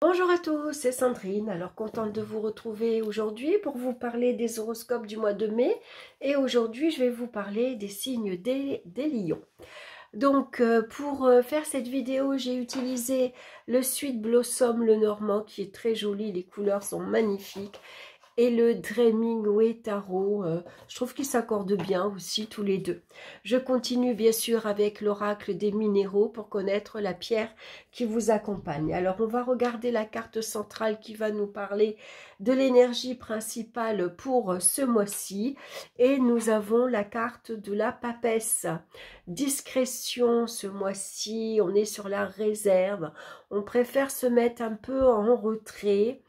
Bonjour à tous, c'est Sandrine. Alors contente de vous retrouver aujourd'hui pour vous parler des horoscopes du mois de mai. Et aujourd'hui, je vais vous parler des signes des lions. Donc pour faire cette vidéo, j'ai utilisé le Sweet Blossom le Normand qui est très joli, les couleurs sont magnifiques. Et le Dreaming Way Tarot, je trouve qu'ils s'accordent bien aussi tous les deux. Je continue bien sûr avec l'oracle des minéraux pour connaître la pierre qui vous accompagne. Alors on va regarder la carte centrale qui va nous parler de l'énergie principale pour ce mois-ci. Et nous avons la carte de la papesse. Discrétion ce mois-ci, on est sur la réserve. On préfère se mettre un peu en retrait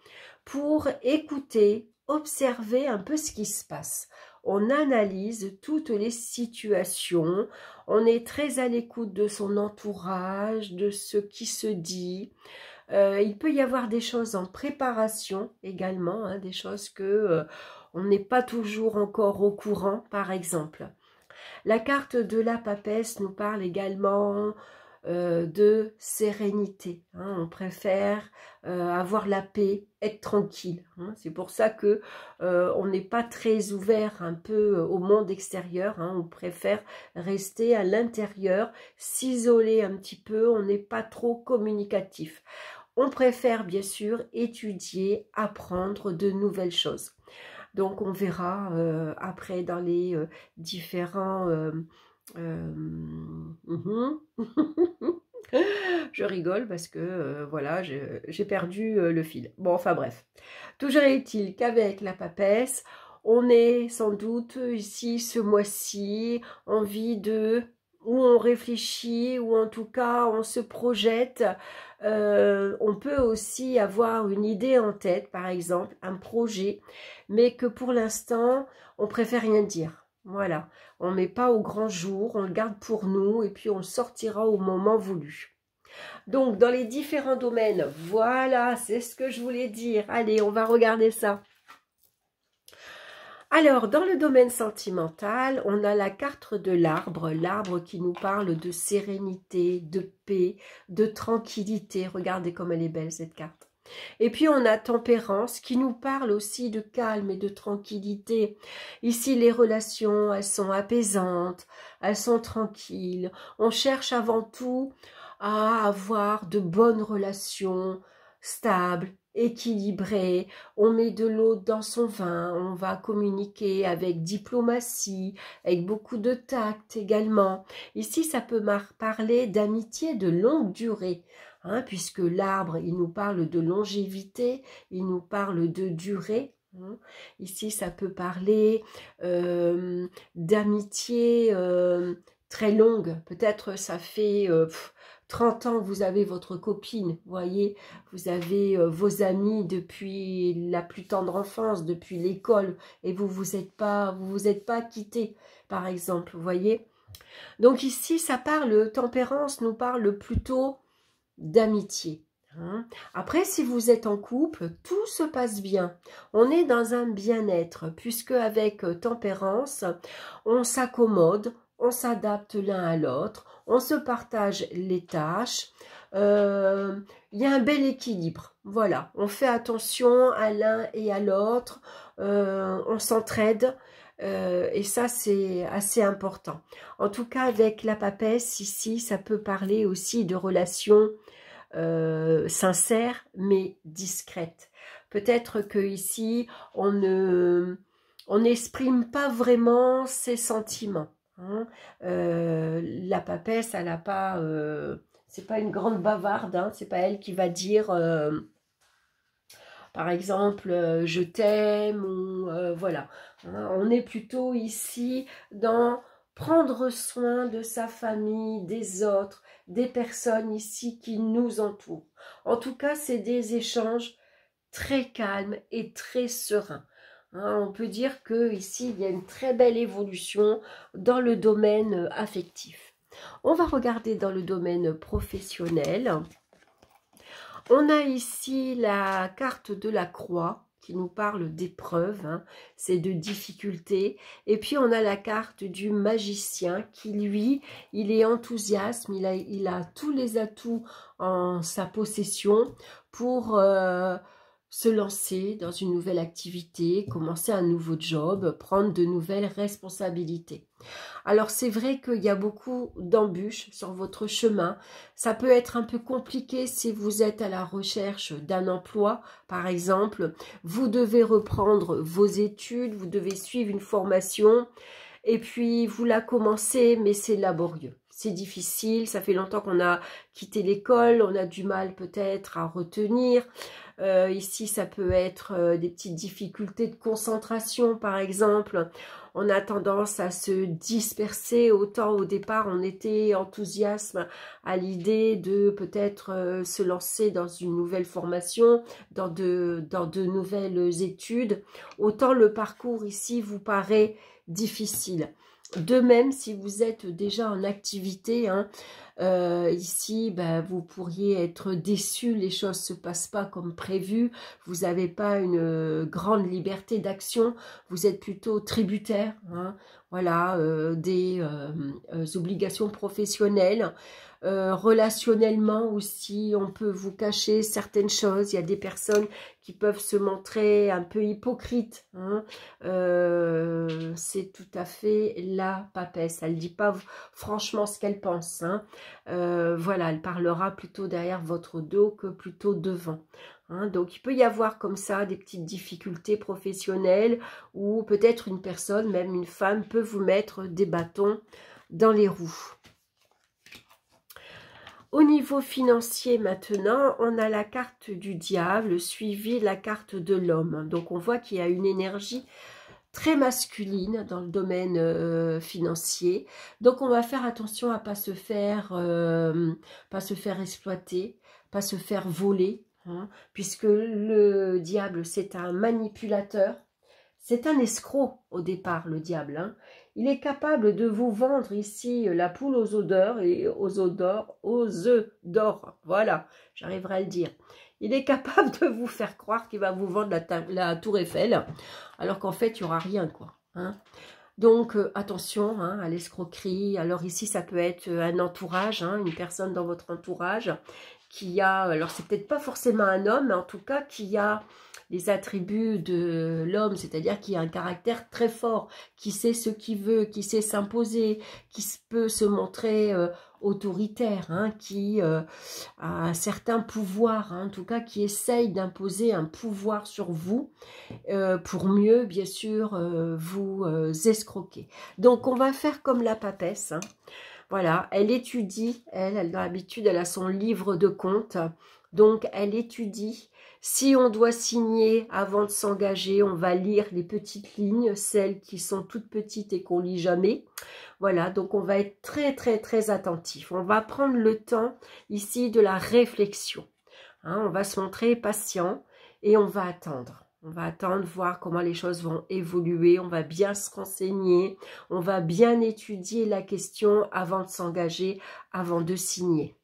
pour écouter, observer un peu ce qui se passe. On analyse toutes les situations, on est très à l'écoute de son entourage, de ce qui se dit. Il peut y avoir des choses en préparation également, hein, des choses que on n'est pas toujours encore au courant, par exemple. La carte de la papesse nous parle également de sérénité. Hein. On préfère avoir la paix, être tranquille. Hein. C'est pour ça que on n'est pas très ouvert un peu au monde extérieur. Hein. On préfère rester à l'intérieur, s'isoler un petit peu. On n'est pas trop communicatif. On préfère bien sûr étudier, apprendre de nouvelles choses. Donc on verra après dans les différents... Je rigole parce que voilà, j'ai perdu le fil. Bon, enfin bref. Toujours est-il qu'avec la papesse, on est sans doute ici ce mois-ci envie de... où on réfléchit, ou en tout cas on se projette. On peut aussi avoir une idée en tête, par exemple, un projet, mais que pour l'instant, on préfère rien dire. Voilà, on ne met pas au grand jour, on le garde pour nous et puis on le sortira au moment voulu. Donc, dans les différents domaines, voilà, c'est ce que je voulais dire. Allez, on va regarder ça. Alors, dans le domaine sentimental, on a la carte de l'arbre qui nous parle de sérénité, de paix, de tranquillité. Regardez comme elle est belle cette carte. Et puis on a tempérance qui nous parle aussi de calme et de tranquillité. Ici les relations, elles sont apaisantes, elles sont tranquilles. On cherche avant tout à avoir de bonnes relations stables, équilibrées. On met de l'eau dans son vin, on va communiquer avec diplomatie, avec beaucoup de tact également. Ici ça peut parler d'amitié de longue durée. Hein, puisque l'arbre, il nous parle de longévité, il nous parle de durée. Hein. Ici, ça peut parler d'amitié très longue. Peut-être ça fait 30 ans que vous avez votre copine, voyez, vous avez vos amis depuis la plus tendre enfance, depuis l'école, et vous êtes pas quittés, par exemple, voyez. Donc ici, ça parle, tempérance nous parle plutôt d'amitié. Hein. Après, si vous êtes en couple, tout se passe bien. On est dans un bien-être, puisque avec tempérance, on s'accommode, on s'adapte l'un à l'autre, on se partage les tâches. Il y a un bel équilibre. Voilà, on fait attention à l'un et à l'autre, on s'entraide. Et ça, c'est assez important. En tout cas, avec la papesse, ici, ça peut parler aussi de relations sincères, mais discrètes. Peut-être que ici, on n'exprime pas vraiment ses sentiments. Hein. La papesse, elle n'a pas... c'est pas une grande bavarde, hein, c'est pas elle qui va dire... par exemple, je t'aime, ou voilà. Hein, on est plutôt ici dans prendre soin de sa famille, des autres, des personnes ici qui nous entourent. En tout cas, c'est des échanges très calmes et très sereins. Hein, on peut dire que ici il y a une très belle évolution dans le domaine affectif. On va regarder dans le domaine professionnel. On a ici la carte de la croix qui nous parle d'épreuves, hein, c'est de difficultés. Et puis on a la carte du magicien qui, lui, il est enthousiaste, il a tous les atouts en sa possession pour se lancer dans une nouvelle activité, commencer un nouveau job, prendre de nouvelles responsabilités. Alors c'est vrai qu'il y a beaucoup d'embûches sur votre chemin. Ça peut être un peu compliqué si vous êtes à la recherche d'un emploi, par exemple. Vous devez reprendre vos études, vous devez suivre une formation et puis vous la commencez, mais c'est laborieux. C'est difficile, ça fait longtemps qu'on a quitté l'école, on a du mal peut-être à retenir. Ici, ça peut être des petites difficultés de concentration, par exemple. On a tendance à se disperser. Autant au départ, on était enthousiaste à l'idée de peut-être se lancer dans une nouvelle formation, dans de nouvelles études. Autant le parcours ici vous paraît difficile. De même, si vous êtes déjà en activité, hein, ici, ben, vous pourriez être déçu, les choses ne se passent pas comme prévu, vous n'avez pas une grande liberté d'action, vous êtes plutôt tributaire, hein, voilà, des obligations professionnelles. Relationnellement aussi, on peut vous cacher certaines choses. Il y a des personnes qui peuvent se montrer un peu hypocrites. Hein. C'est tout à fait la papesse. Elle ne dit pas franchement ce qu'elle pense. Hein. Voilà, elle parlera plutôt derrière votre dos que plutôt devant. Hein. Donc, il peut y avoir comme ça des petites difficultés professionnelles ou peut-être une personne, même une femme, peut vous mettre des bâtons dans les roues. Au niveau financier maintenant, on a la carte du diable suivie de la carte de l'homme. Donc on voit qu'il y a une énergie très masculine dans le domaine financier. Donc on va faire attention à pas se faire exploiter, pas se faire voler, hein, puisque le diable c'est un manipulateur. C'est un escroc au départ, le diable. Hein. Il est capable de vous vendre ici la poule aux odeurs et aux œufs d'or. Voilà, j'arriverai à le dire. Il est capable de vous faire croire qu'il va vous vendre la tour Eiffel, alors qu'en fait, il n'y aura rien, quoi. Hein. Donc, attention hein, à l'escroquerie. Alors ici, ça peut être un entourage, hein, une personne dans votre entourage qui a, alors c'est peut-être pas forcément un homme, mais en tout cas qui a les attributs de l'homme, c'est-à-dire qui a un caractère très fort, qui sait ce qu'il veut, qui sait s'imposer, qui peut se montrer autoritaire, hein, qui a un certain pouvoir, hein, en tout cas qui essaye d'imposer un pouvoir sur vous pour mieux, bien sûr, vous escroquer. Donc, on va faire comme la papesse, hein. Voilà, elle étudie, elle dans l'habitude, elle a son livre de comptes, donc elle étudie. Si on doit signer avant de s'engager, on va lire les petites lignes, celles qui sont toutes petites et qu'on lit jamais. Voilà, donc on va être très très très attentif. On va prendre le temps ici de la réflexion. Hein, on va se montrer patient et on va attendre. On va attendre, voir comment les choses vont évoluer, on va bien se renseigner, on va bien étudier la question avant de s'engager, avant de signer.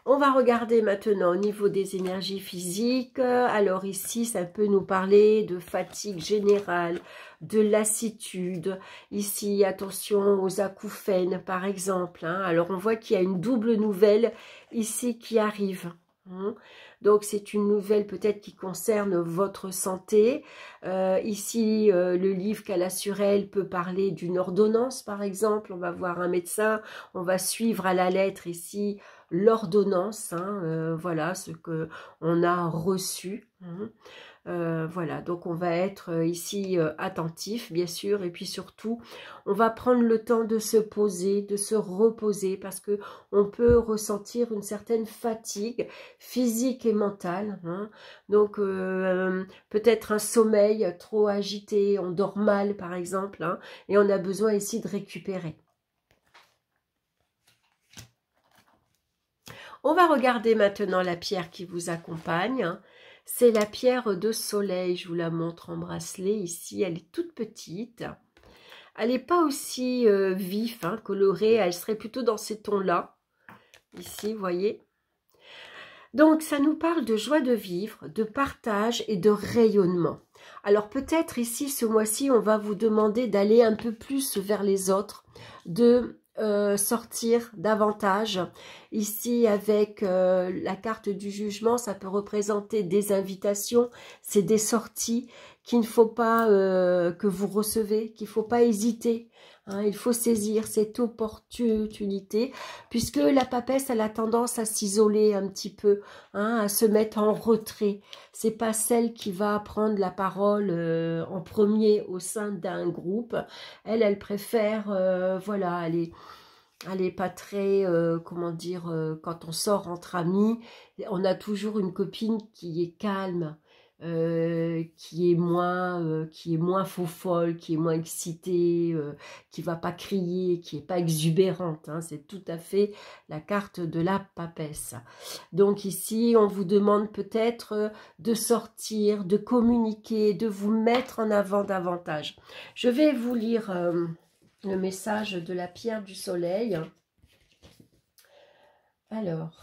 On va regarder maintenant au niveau des énergies physiques. Alors ici, ça peut nous parler de fatigue générale, de lassitude. Ici, attention aux acouphènes, par exemple. Hein. Alors, on voit qu'il y a une double nouvelle ici qui arrive. Hein. Donc, c'est une nouvelle peut-être qui concerne votre santé. Ici, le livre qu'elle a sur elle peut parler d'une ordonnance, par exemple. On va voir un médecin, on va suivre à la lettre ici l'ordonnance. Hein, voilà ce qu'on a reçu. Hein. Voilà, donc on va être ici attentif, bien sûr, et puis surtout, on va prendre le temps de se poser, de se reposer, parce que on peut ressentir une certaine fatigue physique et mentale. Hein. Donc, peut-être un sommeil trop agité, on dort mal, par exemple, hein, et on a besoin ici de récupérer. On va regarder maintenant la pierre qui vous accompagne, hein. C'est la pierre de soleil, je vous la montre en bracelet ici, elle est toute petite. Elle n'est pas aussi vif, hein, colorée, elle serait plutôt dans ces tons-là. Ici, vous voyez. Donc, ça nous parle de joie de vivre, de partage et de rayonnement. Alors, peut-être ici, ce mois-ci, on va vous demander d'aller un peu plus vers les autres, de sortir davantage. Ici, avec la carte du jugement, ça peut représenter des invitations, c'est des sorties qu'il ne faut pas que vous recevez, qu'il ne faut pas hésiter. Hein, il faut saisir cette opportunité, puisque la papesse, elle a tendance à s'isoler un petit peu, hein, à se mettre en retrait. C'est pas celle qui va prendre la parole en premier au sein d'un groupe. Elle préfère, voilà, elle est pas très, comment dire, quand on sort entre amis, on a toujours une copine qui est calme, qui est moins faux-folle, qui est moins excitée, qui va pas crier, qui est pas exubérante. Hein, c'est tout à fait la carte de la papesse. Donc ici, on vous demande peut-être de sortir, de communiquer, de vous mettre en avant davantage. Je vais vous lire le message de la pierre du soleil. Alors,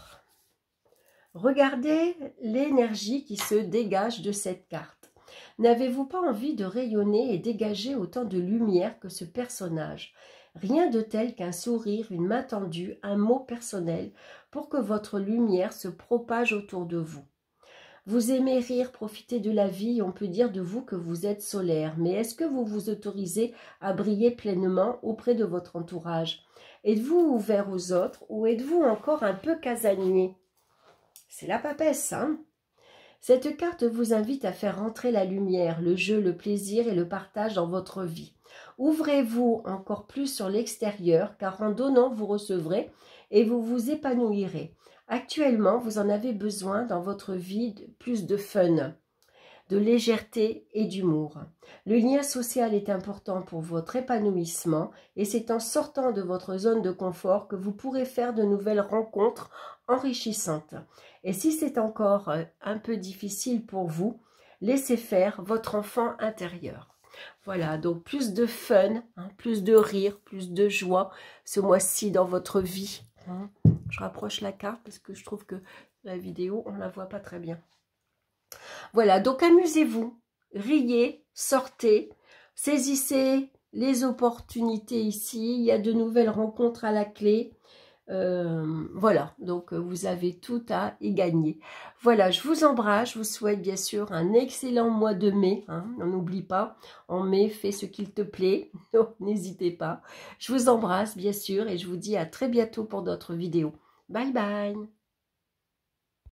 regardez l'énergie qui se dégage de cette carte. N'avez-vous pas envie de rayonner et dégager autant de lumière que ce personnage? Rien de tel qu'un sourire, une main tendue, un mot personnel pour que votre lumière se propage autour de vous. Vous aimez rire, profiter de la vie, on peut dire de vous que vous êtes solaire. Mais est-ce que vous vous autorisez à briller pleinement auprès de votre entourage? Êtes-vous ouvert aux autres ou êtes-vous encore un peu casanier? C'est la papesse, hein? Cette carte vous invite à faire entrer la lumière, le jeu, le plaisir et le partage dans votre vie. Ouvrez-vous encore plus sur l'extérieur, car en donnant, vous recevrez et vous vous épanouirez. Actuellement, vous en avez besoin dans votre vie plus de fun, de légèreté et d'humour. Le lien social est important pour votre épanouissement et c'est en sortant de votre zone de confort que vous pourrez faire de nouvelles rencontres enrichissantes. Et si c'est encore un peu difficile pour vous, laissez faire votre enfant intérieur. Voilà, donc plus de fun, hein, plus de rire, plus de joie ce mois-ci dans votre vie. Hein. Je rapproche la carte parce que je trouve que la vidéo, on ne la voit pas très bien. Voilà, donc amusez-vous, riez, sortez, saisissez les opportunités ici. Il y a de nouvelles rencontres à la clé. Voilà, donc vous avez tout à y gagner. Voilà, je vous embrasse, je vous souhaite bien sûr un excellent mois de mai. Hein, on n'oublie pas, en mai, fais ce qu'il te plaît. N'hésitez pas. Je vous embrasse bien sûr et je vous dis à très bientôt pour d'autres vidéos. Bye bye.